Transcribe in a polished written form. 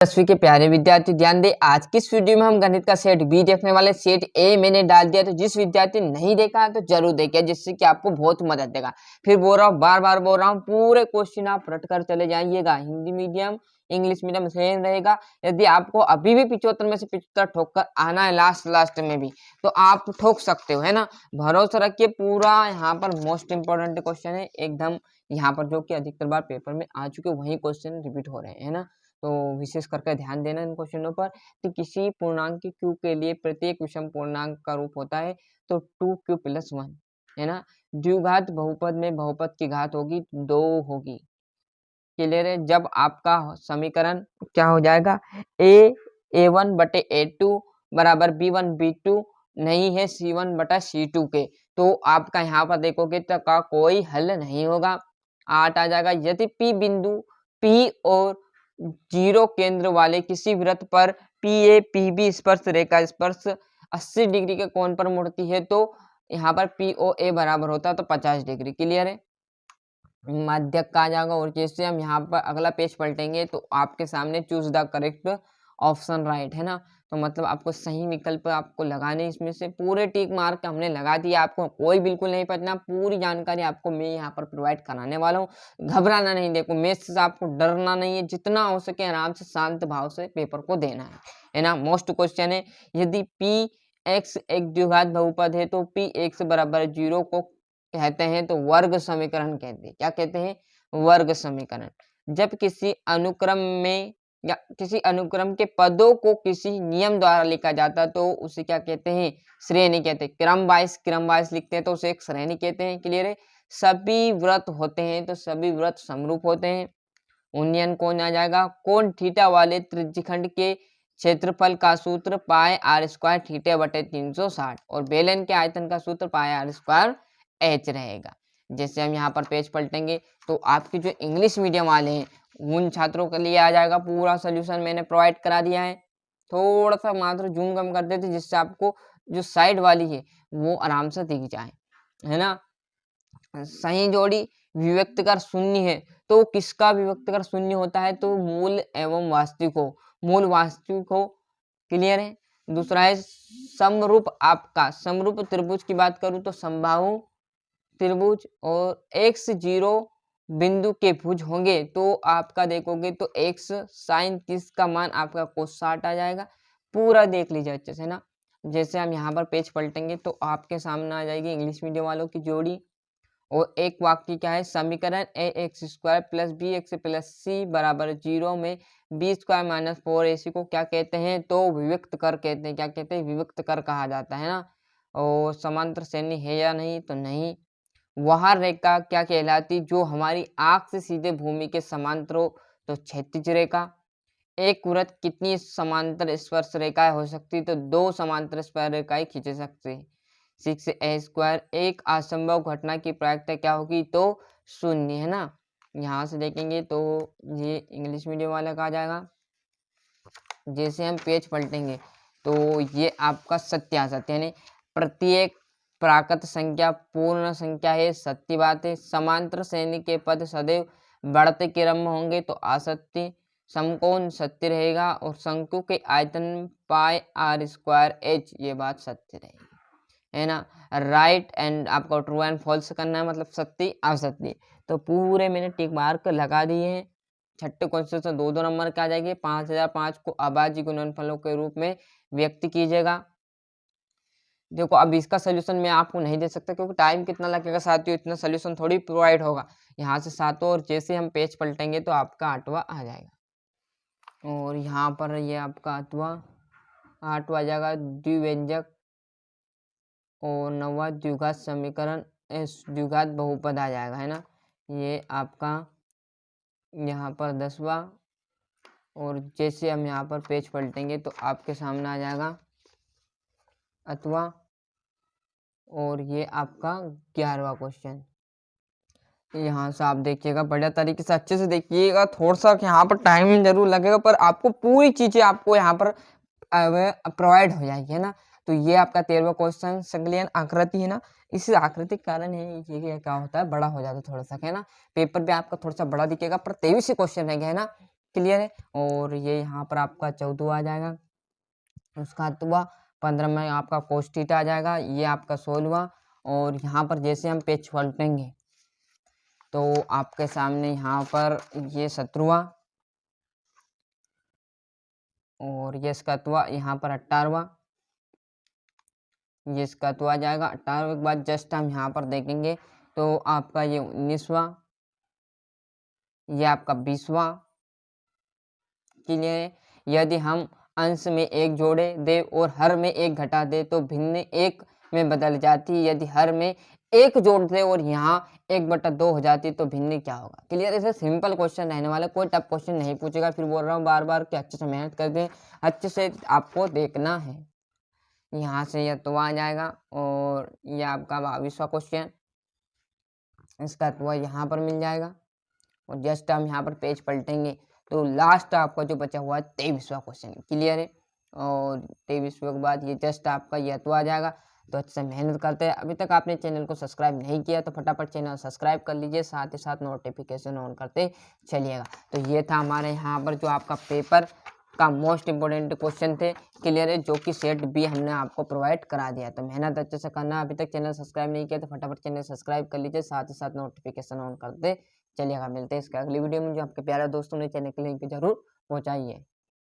10वीं के प्यारे विद्यार्थी ध्यान दें, आज की इस वीडियो में हम गणित का सेट बी देखने वाले। सेट ए मैंने डाल दिया, तो जिस विद्यार्थी ने नहीं देखा तो जरूर देखिए, जिससे कि आपको बहुत मदद देगा। फिर बोल रहा हूँ, बार बार बोल रहा हूँ, पूरे क्वेश्चन आप रट कर चले जाइएगा। Hindi medium English medium same रहेगा। यदि आपको अभी भी 75 में से 75 ठोक कर आना है लास्ट में भी, तो आप ठोक सकते हो, है ना। भरोसा रखिए, पूरा यहाँ पर मोस्ट इंपोर्टेंट क्वेश्चन है एकदम, यहाँ पर जो कि अधिकतर बार पेपर में आ चुके वही क्वेश्चन रिपीट हो रहे हैं, है ना। तो विशेष करके ध्यान देना इन क्वेश्चनों पर कि किसी पूर्णांक की q के लिए प्रत्येक विषम पूर्णांक का रूप होता है तो 2q + 1, है ना। द्विघात बहुपद में बहुपद की घात होगी 2 होगी। क्लियर है। जब आपका समीकरण क्या हो जाएगा, a1 बटे a2 बराबर b1 b2 नहीं है c1 बटा c2 के, तो आपका यहाँ पर देखोगे तो का कोई हल नहीं होगा। 8 आ जाएगा। यदि p बिंदु p और 0 केंद्र वाले किसी वृत्त पर PA PB स्पर्श रेखा स्पर्श 80 डिग्री के कोण पर मुड़ती है, तो यहाँ पर POA बराबर होता है तो 50 डिग्री। क्लियर है। माध्यक का आ जाएगा। और जैसे हम यहाँ पर अगला पेज पलटेंगे तो आपके सामने choose the correct option right, है ना। तो मतलब आपको सही विकल्प आपको लगाने, इसमें से पूरे टिक मार्क हमने लगा दिए। आपको कोई बिल्कुल नहीं पढ़ना, पूरी जानकारी आपको मैं यहाँ पर प्रोवाइड कराने वाला हूँ। घबराना नहीं, देखो मैथ्स से आपको डरना नहीं है, जितना हो सके आराम से शांत भाव से पेपर को देना है ना। मोस्ट क्वेश्चन है, यदि पी एक्स एक द्विघात बहुपद है तो पी एक्स बराबर 0 को कहते हैं तो वर्ग समीकरण कहते हैं। क्या कहते हैं? वर्ग समीकरण। जब किसी अनुक्रम में या किसी अनुक्रम के पदों को किसी नियम द्वारा लिखा जाता तो उसे क्या कहते हैं? श्रेणी कहते हैं। क्रम वाइज लिखते हैं तो उसे एक श्रेणी कहते हैं। क्लियर है। सभी व्रत होते हैं तो सभी व्रत समरूप होते हैं। उन्नयन कोण आ जाएगा। कोण थीटा वाले त्रिज्यखंड के क्षेत्रफल का सूत्र पाई आर स्क्वायर थीटा बटे 360 और बेलन के आयतन का सूत्र पाई आर स्क्वायर एच रहेगा। जैसे हम यहाँ पर पेज पलटेंगे तो आपके जो इंग्लिश मीडियम वाले हैं उन छात्रों के लिए आ जाएगा पूरा सोल्यूशन मैंने प्रोवाइड करा दिया है। थोड़ा सा मात्र जूम कम कर देते जिससे आपको जो साइड वाली है वो आराम से दिख जाए, है ना। सही जोड़ी विविक्तकर शून्य है तो किसका विविक्तकर शून्य होता है? तो मूल एवं वास्तविक हो, मूल वास्तविक हो। क्लियर है। दूसरा है समरूप। आपका समरूप त्रिभुज की बात करूं तो समबाहु त्रिभुज और x0 बिंदु के भुज होंगे तो आपका देखोगे तो x sin 30 का मान आपका cos 60 आ जाएगा। पूरा देख लीजिए अच्छे से ना। जैसे हम यहाँ पर पेज पलटेंगे तो आपके सामने आ जाएगी इंग्लिश मीडियम वालों की जोड़ी और एक वाक्य क्या है, समीकरण ax² + bx + c बराबर 0 में b² - 4ac को क्या कहते हैं? तो विविक्त कर कहते हैं। क्या कहते हैं? विविक्त कर कहा जाता है ना। और समांतर श्रेणी है या नहीं? तो नहीं। वह रेखा क्या कहलाती जो हमारी आंख से सीधे भूमि के समांतर हो? तो क्षैतिज रेखा। एक वृत्त कितनी समांतर स्पर्श रेखाएं हो सकती? तो 2 समांतर स्पर्श रेखाएं खींच सकते हैं। 6a²। एक असंभव घटना की प्रायिकता क्या होगी? तो 0, है ना। यहाँ से देखेंगे तो ये इंग्लिश मीडियम वाला कहा जाएगा। जैसे हम पेज पलटेंगे तो ये आपका सत्यासत्य यानी प्रत्येक प्राकृत संख्या पूर्ण संख्या है, सत्य बात है। समांतर श्रेणी के पद सदैव बढ़ते क्रम में होंगे तो असत्य। समकोण सत्य रहेगा और शंकु के आयतन पाई r² h, ये बात सत्य रहेगी, है ना। राइट एंड आपको ट्रू एंड फॉल्स करना है, मतलब सत्य असत्य। तो पूरे मैंने टिक मार्क लगा दिए हैं। छठे क्वेश्चन से 2-2 नंबर का आ जाएंगे। 5005 को अभाज्य गुणनफलों के रूप में व्यक्त कीजिएगा। देखो अब इसका सोल्यूशन मैं आपको नहीं दे सकता क्योंकि टाइम कितना लगेगा साथियों, इतना सोल्यूशन थोड़ी प्रोवाइड होगा। यहाँ से 7वां और जैसे हम पेज पलटेंगे तो आपका 8वां आ जाएगा। और यहाँ पर ये आपका 8वां आ जाएगा द्विव्यंजक और 9वां द्विघात समीकरण द्विघात बहुपद आ जाएगा, है ना। ये आपका यहाँ पर 10वां और जैसे हम यहाँ पर पेज पलटेंगे तो आपके सामने आ जाएगा 8वां और ये आपका 11वां क्वेश्चन। यहाँ से आप देखिएगा बढ़िया तरीके से अच्छे से देखिएगा। थोड़ा सा यहाँ पर टाइम जरूर लगेगा पर आपको पूरी चीजें आपको यहाँ पर प्रोवाइड हो जाएगी, है ना। तो ये आपका 13वां क्वेश्चन संकलन आकृति है ना। इस आकृति के कारण है ये क्या होता है, बड़ा हो जाता है थोड़ा सा, है ना। पेपर पे आपका थोड़ा सा बड़ा दिखेगा पर 23 क्वेश्चन रहेगा, है ना। क्लियर है। और ये यहाँ पर आपका 14 आ जाएगा, उसका अथवा 15 में आपका कोस थीटा आ जाएगा, ये आपका 16। और यहाँ पर जैसे हम पेज पलटेंगे तो आपके सामने यहाँ पर ये 17 और ये इसका अथवा यहाँ पर 18, ये इसका अथवा आ जाएगा। 18 के बाद जस्ट हम यहाँ पर देखेंगे तो आपका ये 19वां, ये आपका 20वां। क्लियर है। यदि हम अंश में 1 जोड़े दे और हर में 1 घटा दे तो भिन्न 1 में बदल जाती है। यदि हर में 1 जोड़ दे और यहाँ 1/2 हो जाती तो भिन्न क्या होगा। क्लियर। ऐसे सिंपल क्वेश्चन रहने वाला, कोई टफ क्वेश्चन नहीं पूछेगा। फिर बोल रहा हूँ बार बार कि अच्छे से मेहनत कर दें, अच्छे से आपको देखना है। यहाँ से यह तो आ जाएगा और यह आपका 22वां क्वेश्चन, इसका तो यहाँ पर मिल जाएगा। और जस्ट हम यहाँ पर पेज पलटेंगे तो लास्ट आपका जो बचा हुआ है 23वां क्वेश्चन। क्लियर है। और 23वें के बाद ये जस्ट आपका ये तो आ जाएगा। तो अच्छे से मेहनत करते हैं। अभी तक आपने चैनल को सब्सक्राइब नहीं किया तो फटाफट चैनल सब्सक्राइब कर लीजिए, साथ ही साथ नोटिफिकेशन ऑन करते चलिएगा। तो ये था हमारे यहाँ पर जो आपका पेपर का मोस्ट इंपोर्टेंट क्वेश्चन थे। क्लियर है, जो कि सेट बी हमने आपको प्रोवाइड करा दिया। तो मेहनत अच्छे से करना। अभी तक चैनल सब्सक्राइब नहीं किया तो फटाफट चैनल सब्सक्राइब कर लीजिए, साथ ही साथ नोटिफिकेशन ऑन करते चलिएगा। मिलते हैं इसके अगली वीडियो में। जो आपके प्यारे दोस्तों ने चैनल के लिंक पे जरूर पहुंचाइए।